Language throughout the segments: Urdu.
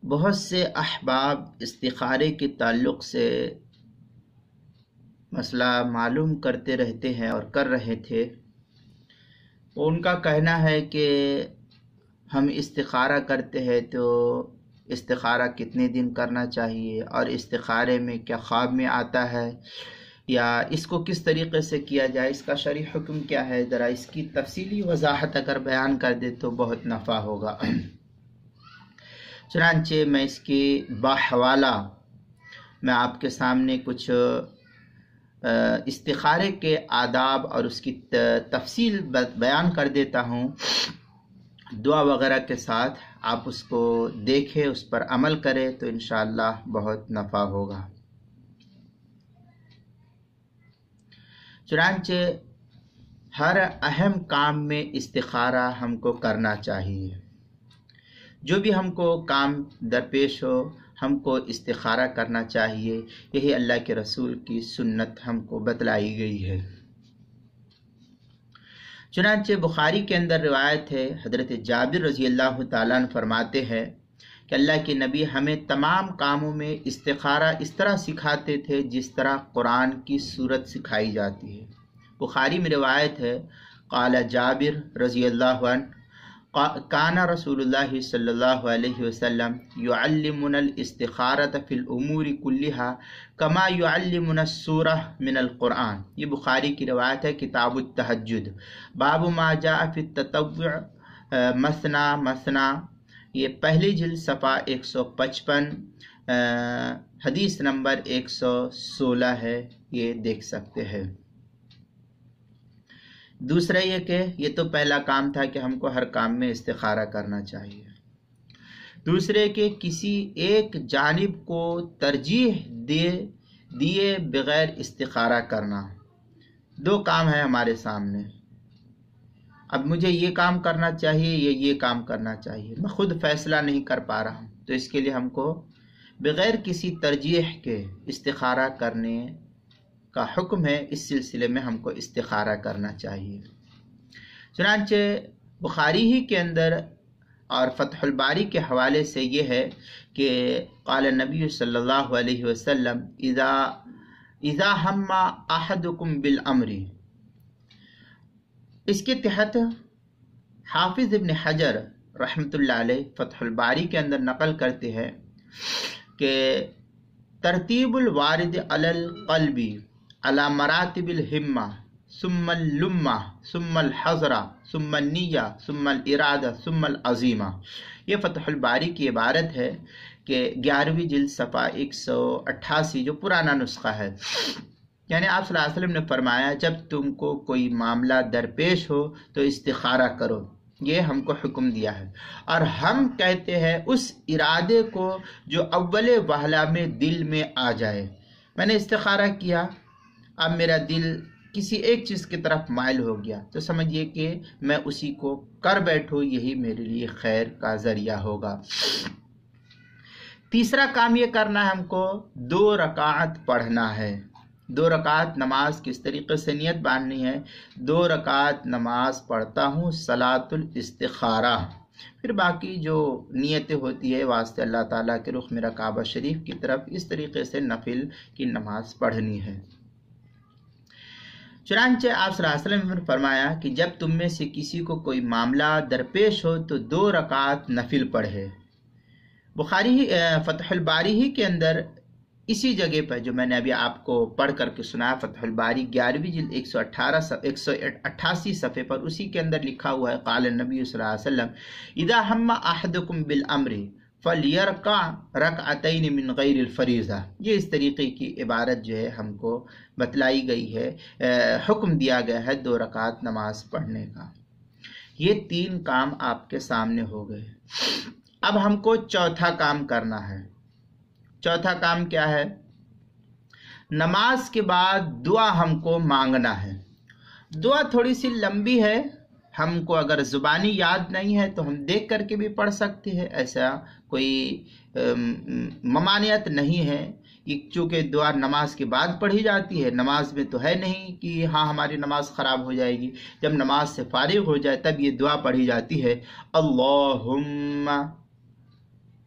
بہت سے احباب استخارے کے تعلق سے مسئلہ معلوم کرتے رہتے ہیں اور کر رہے تھے۔ ان کا کہنا ہے کہ ہم استخارہ کرتے ہیں تو استخارہ کتنے دن کرنا چاہیے، اور استخارے میں کیا خواب میں آتا ہے، یا اس کو کس طریقے سے کیا جائے، اس کا شرعی حکم کیا ہے، ذرا اس کی تفصیلی وضاحت اگر بیان کر دے تو بہت نفع ہوگا۔ چنانچہ میں اس کی باحوالہ میں آپ کے سامنے کچھ استخارے کے آداب اور اس کی تفصیل بیان کر دیتا ہوں، دعا وغیرہ کے ساتھ آپ اس کو دیکھیں، اس پر عمل کریں تو انشاءاللہ بہت نفع ہوگا۔ چنانچہ ہر اہم کام میں استخارہ ہم کو کرنا چاہیے۔ جو بھی ہم کو کام درپیش ہو ہم کو استخارہ کرنا چاہیے، یہی اللہ کے رسول کی سنت ہم کو بتلائی گئی ہے۔ چنانچہ بخاری کے اندر روایت ہے، حضرت جابر رضی اللہ تعالیٰ عنہ فرماتے ہیں کہ اللہ کے نبی ہمیں تمام کاموں میں استخارہ اس طرح سکھاتے تھے جس طرح قرآن کی سورت سکھائی جاتی ہے۔ بخاری میں روایت ہے، قال جابر رضی اللہ عنہ کان رسول اللہ صلی اللہ علیہ وسلم يعلمنا الاستخارۃ فی الامور كلها کما يعلمنا السورہ من القرآن۔ یہ بخاری کی روایت ہے، کتاب التہجد، باب ما جاء فی التطوع مثنا مثنا، یہ پہلی جلد صفحہ 155 حدیث نمبر 116 ہے، یہ دیکھ سکتے ہیں۔ دوسرا یہ کہ یہ تو پہلا کام تھا کہ ہم کو ہر کام میں استخارہ کرنا چاہیے۔ دوسرے کہ کسی ایک جانب کو ترجیح دیے بغیر استخارہ کرنا۔ دو کام ہے ہمارے سامنے، اب مجھے یہ کام کرنا چاہیے یا یہ کام کرنا چاہیے، میں خود فیصلہ نہیں کر پا رہا ہوں، تو اس کے لیے ہم کو بغیر کسی ترجیح کے استخارہ کرنے کا حکم ہے۔ اس سلسلے میں ہم کو استخارہ کرنا چاہیے۔ چنانچہ بخاری ہی کے اندر اور فتح الباری کے حوالے سے یہ ہے کہ قال نبی صلی اللہ علیہ وسلم اذا ہم احدکم بالامر، اس کے تحت حافظ ابن حجر رحمۃ اللہ علیہ فتح الباری کے اندر نقل کرتے ہیں کہ ترتیب الوارد علی القلب علی مراتب الہمہ ثم اللمہ ثم الحضرہ ثم النیہ ثم الارادہ ثم العزیمہ، یہ فتح الباری کی عبارت ہے کہ 11ویں جلد صفحہ 188 جو پرانا نسخہ ہے، یعنی آپ صلی اللہ علیہ وسلم نے فرمایا جب تم کو کوئی معاملہ درپیش ہو تو استخارہ کرو، یہ ہم کو حکم دیا ہے، اور ہم کہتے ہیں اس ارادے کو جو اول وہلہ میں دل میں آ جائے۔ میں نے استخارہ کیا، اب میرا دل کسی ایک چیز کی طرف مائل ہو گیا تو سمجھیے کہ میں اسی کو کر بیٹھوں، یہی میرے لیے خیر کا ذریعہ ہوگا۔ تیسرا کام یہ کرنا ہے، ہم کو 2 رکعت پڑھنا ہے۔ 2 رکعت نماز کس طریقے سے نیت باندھنی ہے، 2 رکعت نماز پڑھتا ہوں صلاۃ الاستخارہ، پھر باقی جو نیتیں ہوتی ہے واسطے اللہ تعالیٰ کے رخ میرا کعبہ شریف کی طرف، اس طریقے سے نفل کی نماز پڑھنی ہے۔ چنانچہ آپ صلی اللہ علیہ وسلم نے فرمایا کہ جب تم میں سے کسی کو کوئی معاملہ درپیش ہو تو 2 رکعت نفل پڑھے۔ بخاری فتح الباری ہی کے اندر اسی جگہ پر جو میں نے ابھی آپ کو پڑھ کر کے سنایا، فتح الباری 11ویں جلد 188 صفحے پر اسی کے اندر لکھا ہوا ہے، قال النبی صلی اللہ علیہ وسلم اذا ہم احدکم بالامر فلیرکع رکعتین من غیر الفریضہ، یہ اس طریقے کی عبارت جو ہے ہم کو بتلائی گئی ہے، حکم دیا گیا ہے 2 رکعت نماز پڑھنے کا۔ یہ 3 کام آپ کے سامنے ہو گئے۔ اب ہم کو چوتھا کام کرنا ہے۔ چوتھا کام کیا ہے؟ نماز کے بعد دعا ہم کو مانگنا ہے۔ دعا تھوڑی سی لمبی ہے، ہم کو اگر زبانی یاد نہیں ہے تو ہم دیکھ کر کے بھی پڑھ سکتے ہیں، ایسا کوئی ممانعت نہیں ہے، چونکہ دعا نماز کے بعد پڑھی جاتی ہے، نماز میں تو ہے نہیں کہ ہاں ہماری نماز خراب ہو جائے گی، جب نماز سے فارغ ہو جائے تب یہ دعا پڑھی جاتی ہے، اللہم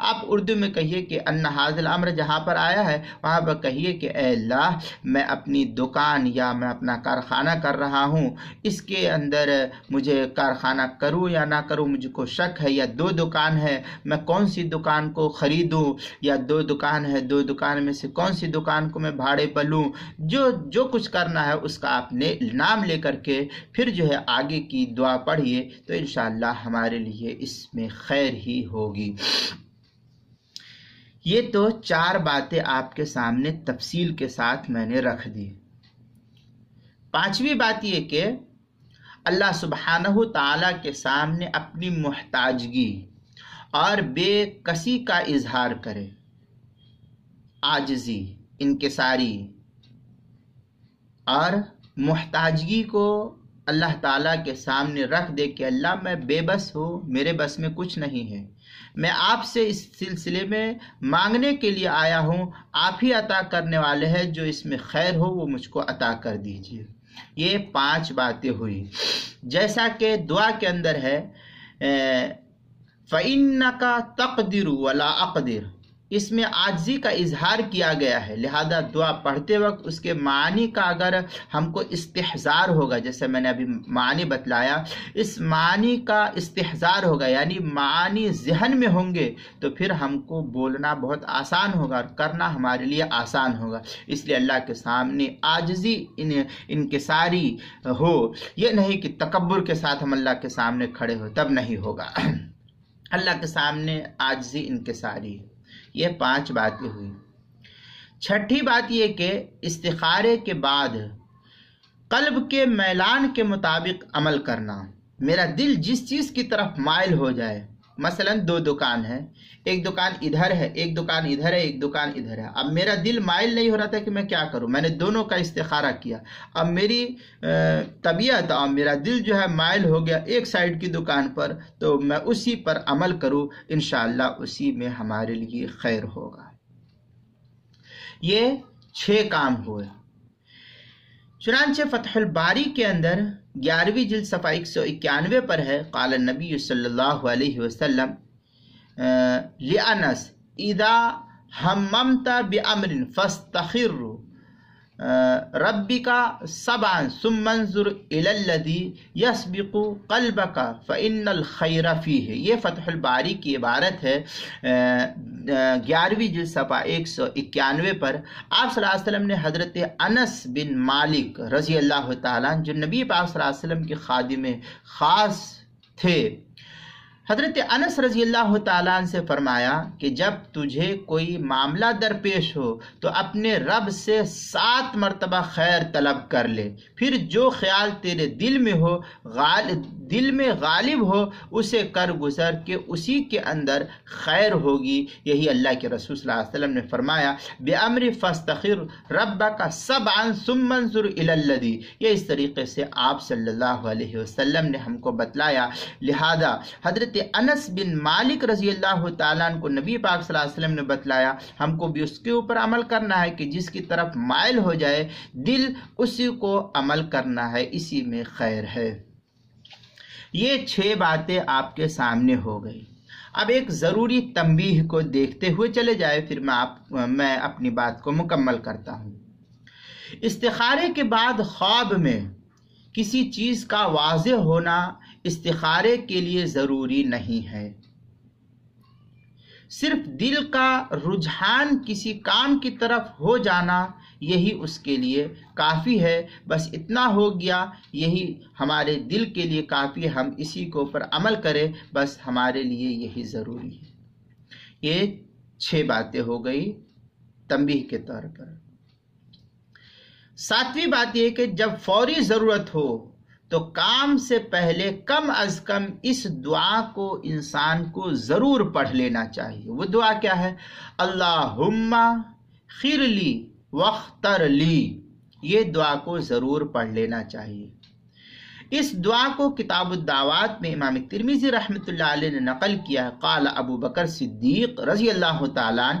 آپ اردو میں کہیے کہ ان ھذا الامر جہاں پر آیا ہے وہاں پر کہیے کہ اے اللہ میں اپنی دکان یا میں اپنا کارخانہ کر رہا ہوں، اس کے اندر مجھے کارخانہ کروں یا نہ کروں مجھ کو شک ہے، یا دو دکان ہے میں کون سی دکان کو خریدوں، یا دو دکان ہے دو دکان میں سے کون سی دکان کو میں بھاڑے پر لوں، جو کچھ کرنا ہے اس کا آپ نے نام لے کر کے پھر جو ہے آگے کی دعا پڑھیے تو انشاءاللہ ہمارے لیے اس میں خیر ہی ہوگی۔ یہ تو 4 باتیں آپ کے سامنے تفصیل کے ساتھ میں نے رکھ دی۔ 5ویں بات یہ کہ اللہ سبحانہ تعالیٰ کے سامنے اپنی محتاجگی اور بے کسی کا اظہار کرے، عاجزی، انکساری اور محتاجگی کو اللہ تعالیٰ کے سامنے رکھ دے کہ اللہ میں بے بس ہوں، میرے بس میں کچھ نہیں ہے، میں آپ سے اس سلسلے میں مانگنے کے لیے آیا ہوں، آپ ہی عطا کرنے والے ہیں، جو اس میں خیر ہو وہ مجھ کو عطا کر دیجیے۔ یہ 5 باتیں ہوئی، جیسا کہ دعا کے اندر ہے فَإِنَّكَ تَقْدِرُ وَلَا أَقْدِرُ، اس میں عاجزی کا اظہار کیا گیا ہے، لہذا دعا پڑھتے وقت اس کے معنی کا اگر ہم کو استحضار ہوگا، جیسے میں نے ابھی معنی بتلایا، اس معنی کا استحضار ہوگا یعنی معنی ذہن میں ہوں گے تو پھر ہم کو بولنا بہت آسان ہوگا اور کرنا ہمارے لیے آسان ہوگا۔ اس لیے اللہ کے سامنے عاجزی انکساری ہو، یہ نہیں کہ تکبر کے ساتھ ہم اللہ کے سامنے کھڑے ہو، تب نہیں ہوگا۔ اللہ کے سامنے عاجزی انکساری، یہ 5 باتیں ہوئی۔ 6ٹھی بات یہ کہ استخارے کے بعد قلب کے میلان کے مطابق عمل کرنا، میرا دل جس چیز کی طرف مائل ہو جائے، مثلا 2 دکان ہے، ایک دکان ادھر ہے ایک دکان ادھر ہے ایک دکان ادھر ہے، اب میرا دل مائل نہیں ہو رہا تھا کہ میں کیا کروں، میں نے دونوں کا استخارہ کیا، اب میری طبیعت اور میرا دل جو ہے مائل ہو گیا ایک سائیڈ کی دکان پر، تو میں اسی پر عمل کروں، انشاءاللہ اسی میں ہمارے لیے خیر ہوگا۔ یہ 6 کام ہوئے۔ چنانچہ فتح الباری کے اندر 11ویں جلد صفحہ 191 پر ہے، قال النبی صلی اللہ علیہ وسلم لأنس اذا ہممت بامر فاستخر ربک 7 ثم انظر الى الذی یسبق قلبک فإن الخیر فیہ۔ یہ فتح الباری کی عبارت ہے 11ویں جلد صفحہ 191 پر۔ آپ صلی اللہ علیہ وسلم نے حضرت انس بن مالک رضی اللہ تعالیٰ جو نبی پاک صلی اللہ علیہ وسلم کے خادم خاص تھے، حضرت انس رضی اللہ تعالیٰ عنہ سے فرمایا کہ جب تجھے کوئی معاملہ درپیش ہو تو اپنے رب سے 7 مرتبہ خیر طلب کر لے، پھر جو خیال تیرے دل میں ہو دل میں غالب ہو اسے کر گزر کہ اسی کے اندر خیر ہوگی۔ یہی اللہ کے رسول صلی اللہ علیہ وسلم نے فرمایا بِأَمْرِ فَاسْتَخِرْ رَبَّكَ 7 ثُمَّ انظُرْ إِلَى الَّذِي، یہ اس طریقے سے آپ صلی اللہ علیہ وسلم نے ہم کو بتلایا۔ لہذا حضرت انس بن مالک رضی اللہ تعالیٰ عنہ کو نبی پاک صلی اللہ علیہ وسلم نے بتلایا، ہم کو بھی اس کے اوپر عمل کرنا ہے کہ جس کی طرف مائل ہو جائے دل اسی کو عمل کرنا ہے، اسی میں خیر ہے۔ یہ 6 باتیں آپ کے سامنے ہو گئی۔ اب ایک ضروری تنبیہ کو دیکھتے ہوئے چلے جائے، پھر میں اپنی بات کو مکمل کرتا ہوں۔ استخارے کے بعد خواب میں کسی چیز کا واضح ہونا استخارے کے لیے ضروری نہیں ہے، صرف دل کا رجحان کسی کام کی طرف ہو جانا یہی اس کے لیے کافی ہے، بس اتنا ہو گیا، یہی ہمارے دل کے لیے کافی ہے، ہم اسی کے اوپر عمل کریں، بس ہمارے لیے یہی ضروری ہے۔ یہ 6 باتیں ہو گئی تنبیہ کے طور پر۔ 7ویں بات یہ کہ جب فوری ضرورت ہو تو کام سے پہلے کم از کم اس دعا کو انسان کو ضرور پڑھ لینا چاہیے۔ وہ دعا کیا ہے؟ اللہم خیر لی واختر لی، یہ دعا کو ضرور پڑھ لینا چاہیے۔ اس دعا کو کتاب الدعوات میں امام ترمذی رحمۃ اللہ علیہ نے نقل کیا ہے، قال ابو بکر صدیق رضی اللہ تعالیٰ عنہ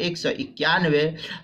191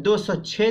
206